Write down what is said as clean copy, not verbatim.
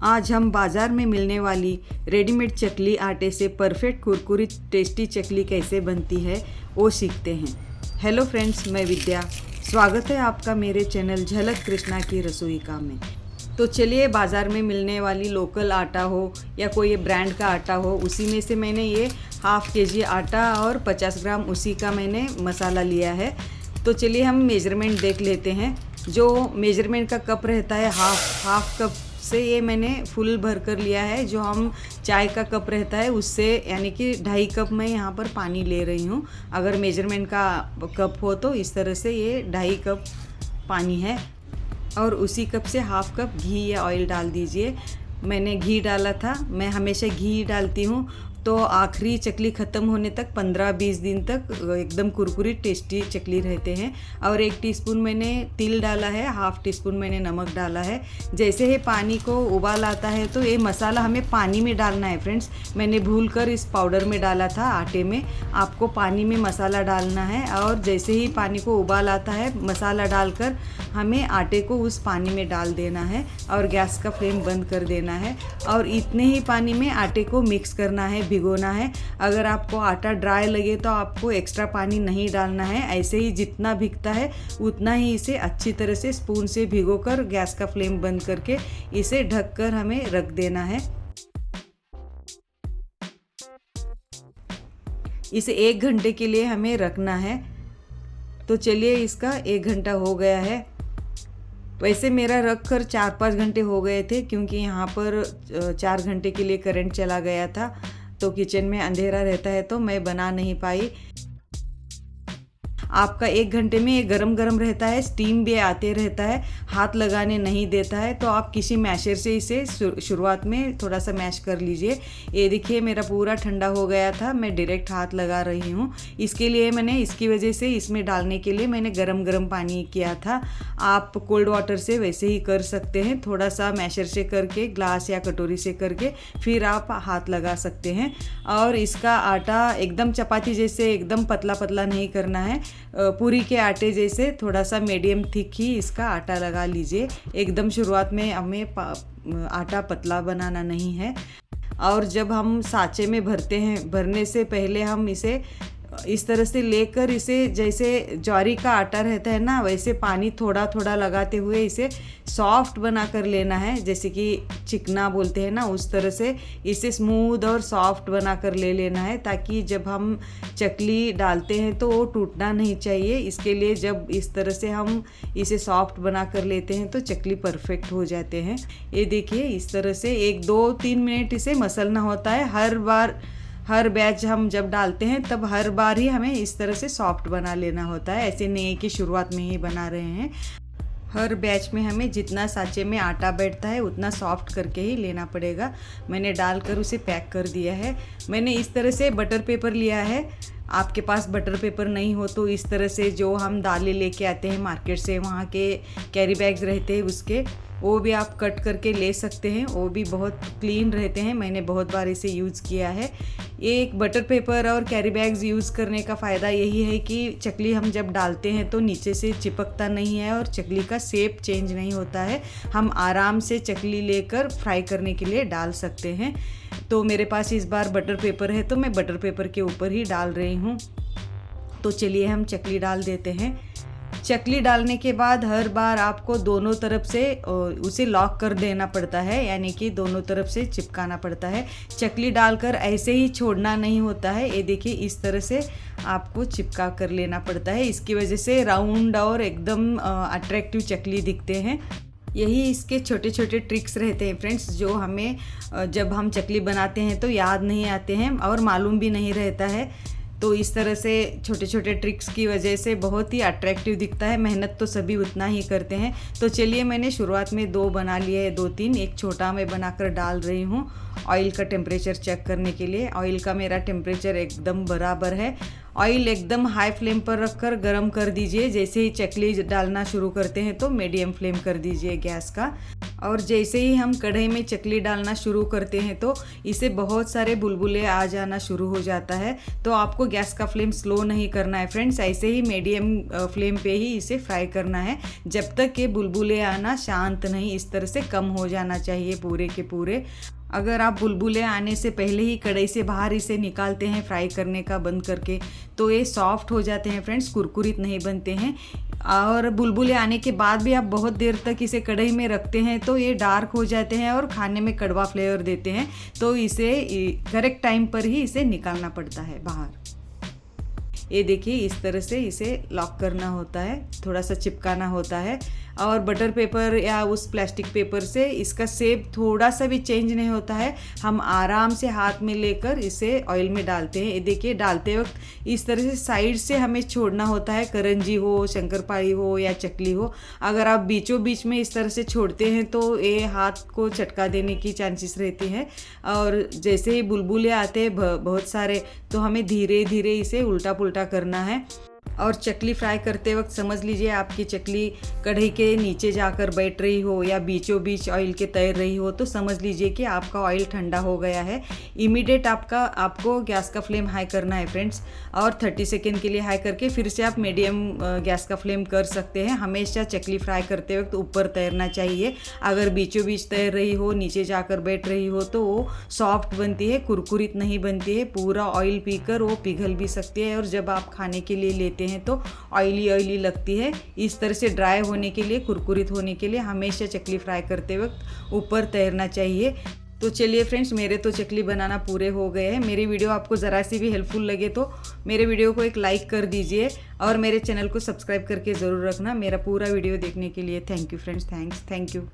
आज हम बाज़ार में मिलने वाली रेडीमेड चकली आटे से परफेक्ट कुरकुरीत टेस्टी चकली कैसे बनती है वो सीखते हैं। हेलो फ्रेंड्स, मैं विद्या, स्वागत है आपका मेरे चैनल झलक कृष्णा की रसोई का में। तो चलिए, बाज़ार में मिलने वाली लोकल आटा हो या कोई ब्रांड का आटा हो, उसी में से मैंने ये हाफ़ केजी आटा और 50 ग्राम उसी का मैंने मसाला लिया है। तो चलिए हम मेजरमेंट देख लेते हैं। जो मेजरमेंट का कप रहता है हाफ कप से ये मैंने फुल भर कर लिया है। जो हम चाय का कप रहता है उससे यानी कि 2.5 कप मैं यहाँ पर पानी ले रही हूँ। अगर मेजरमेंट का कप हो तो इस तरह से ये 2.5 कप पानी है। और उसी कप से हाफ कप घी या ऑयल डाल दीजिए। मैंने घी डाला था, मैं हमेशा घी डालती हूँ तो आखिरी चकली ख़त्म होने तक 15-20 दिन तक एकदम कुरकुरी टेस्टी चकली रहते हैं। और 1 टीस्पून मैंने तिल डाला है, हाफ़ टीस्पून मैंने नमक डाला है। जैसे ही पानी को उबाल आता है तो ये मसाला हमें पानी में डालना है फ्रेंड्स। मैंने भूलकर इस पाउडर में डाला था आटे में, आपको पानी में मसाला डालना है। और जैसे ही पानी को उबाल आता है मसाला डालकर हमें आटे को उस पानी में डाल देना है और गैस का फ्लेम बंद कर देना है। और इतने ही पानी में आटे को मिक्स करना है, भिगोना है। अगर आपको आटा ड्राई लगे तो आपको एक्स्ट्रा पानी नहीं डालना है। ऐसे ही जितना भीगता है उतना ही इसे अच्छी तरह से स्पून से भिगोकर गैस का फ्लेम बंद करके इसे ढककर हमें रख देना है। इसे 1 घंटे के लिए हमें रखना है। तो चलिए, इसका 1 घंटा हो गया है। वैसे मेरा रख कर 4-5 घंटे हो गए थे, क्योंकि यहाँ पर 4 घंटे के लिए करंट चला गया था तो किचन में अंधेरा रहता है तो मैं बना नहीं पाई। आपका 1 घंटे में ये गरम गरम रहता है, स्टीम भी आते रहता है, हाथ लगाने नहीं देता है। तो आप किसी मैशर से इसे शुरुआत में थोड़ा सा मैश कर लीजिए। ये देखिए मेरा पूरा ठंडा हो गया था, मैं डायरेक्ट हाथ लगा रही हूँ। इसके लिए मैंने इसकी वजह से इसमें डालने के लिए मैंने गरम गरम पानी किया था। आप कोल्ड वाटर से वैसे ही कर सकते हैं, थोड़ा सा मैशर से करके, ग्लास या कटोरी से करके फिर आप हाथ लगा सकते हैं। और इसका आटा एकदम चपाती जैसे एकदम पतला पतला नहीं करना है, पूरी के आटे जैसे थोड़ा सा मीडियम थिक ही इसका आटा लगा लीजिए। एकदम शुरुआत में हमें आटा पतला बनाना नहीं है। और जब हम साँचे में भरते हैं, भरने से पहले हम इसे इस तरह से लेकर इसे जैसे ज्वारी का आटा रहता है ना, वैसे पानी थोड़ा थोड़ा लगाते हुए इसे सॉफ्ट बना कर लेना है। जैसे कि चिकना बोलते हैं ना, उस तरह से इसे स्मूथ और सॉफ्ट बना कर ले लेना है, ताकि जब हम चकली डालते हैं तो वो टूटना नहीं चाहिए। इसके लिए जब इस तरह से हम इसे सॉफ्ट बना कर लेते हैं तो चकली परफेक्ट हो जाते हैं। ये देखिए, इस तरह से 1-2-3 मिनट इसे मसलना होता है। हर बैच हम जब डालते हैं तब हर बार ही हमें इस तरह से सॉफ्ट बना लेना होता है। ऐसे नहीं है कि शुरुआत में ही बना रहे हैं। हर बैच में हमें जितना सांचे में आटा बैठता है उतना सॉफ्ट करके ही लेना पड़ेगा। मैंने डालकर उसे पैक कर दिया है। मैंने इस तरह से बटर पेपर लिया है। आपके पास बटर पेपर नहीं हो तो इस तरह से जो हम दालें लेके आते हैं मार्केट से, वहाँ के कैरी बैग्स रहते हैं उसके, वो भी आप कट करके ले सकते हैं। वो भी बहुत क्लीन रहते हैं, मैंने बहुत बार इसे यूज़ किया है। एक बटर पेपर और कैरी बैग्स यूज़ करने का फ़ायदा यही है कि चकली हम जब डालते हैं तो नीचे से चिपकता नहीं है और चकली का शेप चेंज नहीं होता है। हम आराम से चकली लेकर फ्राई करने के लिए डाल सकते हैं। तो मेरे पास इस बार बटर पेपर है तो मैं बटर पेपर के ऊपर ही डाल रही हूँ। तो चलिए हम चकली डाल देते हैं। चकली डालने के बाद हर बार आपको दोनों तरफ से उसे लॉक कर देना पड़ता है, यानी कि दोनों तरफ से चिपकाना पड़ता है। चकली डालकर ऐसे ही छोड़ना नहीं होता है। ये देखिए, इस तरह से आपको चिपका कर लेना पड़ता है। इसकी वजह से राउंड और एकदम अट्रैक्टिव चकली दिखते हैं। यही इसके छोटे छोटे ट्रिक्स रहते हैं फ्रेंड्स, जो हमें जब हम चकली बनाते हैं तो याद नहीं आते हैं और मालूम भी नहीं रहता है। तो इस तरह से छोटे छोटे ट्रिक्स की वजह से बहुत ही अट्रैक्टिव दिखता है। मेहनत तो सभी उतना ही करते हैं। तो चलिए, मैंने शुरुआत में 2 बना लिए है, 2-3, एक छोटा मैं बनाकर डाल रही हूँ ऑयल का टेम्परेचर चेक करने के लिए। ऑयल का मेरा टेम्परेचर एकदम बराबर है। ऑयल एकदम हाई फ्लेम पर रखकर गरम कर दीजिए। जैसे ही चकली डालना शुरू करते हैं तो मीडियम फ्लेम कर दीजिए गैस का। और जैसे ही हम कढ़ाई में चकली डालना शुरू करते हैं तो इसे बहुत सारे बुलबुले आ जाना शुरू हो जाता है। तो आपको गैस का फ्लेम स्लो नहीं करना है फ्रेंड्स, ऐसे ही मीडियम फ्लेम पे ही इसे फ्राई करना है जब तक कि बुलबुले आना शांत नहीं, इस तरह से कम हो जाना चाहिए पूरे के पूरे। अगर आप बुलबुले आने से पहले ही कढ़ाई से बाहर इसे निकालते हैं फ्राई करने का बंद करके तो ये सॉफ्ट हो जाते हैं फ्रेंड्स, कुरकुरीत नहीं बनते हैं। और बुलबुले आने के बाद भी आप बहुत देर तक इसे कढ़ाई में रखते हैं तो ये डार्क हो जाते हैं और खाने में कड़वा फ्लेवर देते हैं। तो इसे करेक्ट टाइम पर ही इसे निकालना पड़ता है बाहर। ये देखिए इस तरह से इसे लॉक करना होता है, थोड़ा सा चिपकाना होता है। और बटर पेपर या उस प्लास्टिक पेपर से इसका शेप थोड़ा सा भी चेंज नहीं होता है। हम आराम से हाथ में लेकर इसे ऑयल में डालते हैं। ये देखिए डालते वक्त इस तरह से साइड से हमें छोड़ना होता है, करंजी हो, शंकरपाड़ी हो या चकली हो। अगर आप बीचों बीच में इस तरह से छोड़ते हैं तो ये हाथ को चटका देने की चांसेस रहती है। और जैसे ही बुलबुले आते हैं बहुत सारे तो हमें धीरे धीरे इसे उल्टा पुल्टा करना है। और चकली फ्राई करते वक्त समझ लीजिए आपकी चकली कढ़ाई के नीचे जाकर बैठ रही हो या बीचों बीच ऑयल के तैर रही हो तो समझ लीजिए कि आपका ऑयल ठंडा हो गया है। इमीडिएट आपको गैस का फ्लेम हाई करना है फ्रेंड्स, और 30 सेकेंड के लिए हाई करके फिर से आप मीडियम गैस का फ्लेम कर सकते हैं। हमेशा चकली फ्राई करते वक्त ऊपर तैरना चाहिए। अगर बीचों बीच तैर रही हो, नीचे जाकर बैठ रही हो तो वो सॉफ्ट बनती है, कुरकुरीत नहीं बनती है। पूरा ऑयल पीकर वो पिघल भी सकती है और जब आप खाने के लिए लेते हैं तो ऑयली लगती है। इस तरह से ड्राई होने के लिए, कुरकुरीत होने के लिए हमेशा चकली फ्राई करते वक्त ऊपर तैरना चाहिए। तो चलिए फ्रेंड्स, मेरे तो चकली बनाना पूरे हो गए हैं। मेरी वीडियो आपको ज़रा सी भी हेल्पफुल लगे तो मेरे वीडियो को एक लाइक कर दीजिए और मेरे चैनल को सब्सक्राइब करके ज़रूर रखना। मेरा पूरा वीडियो देखने के लिए thank you friends, thank you.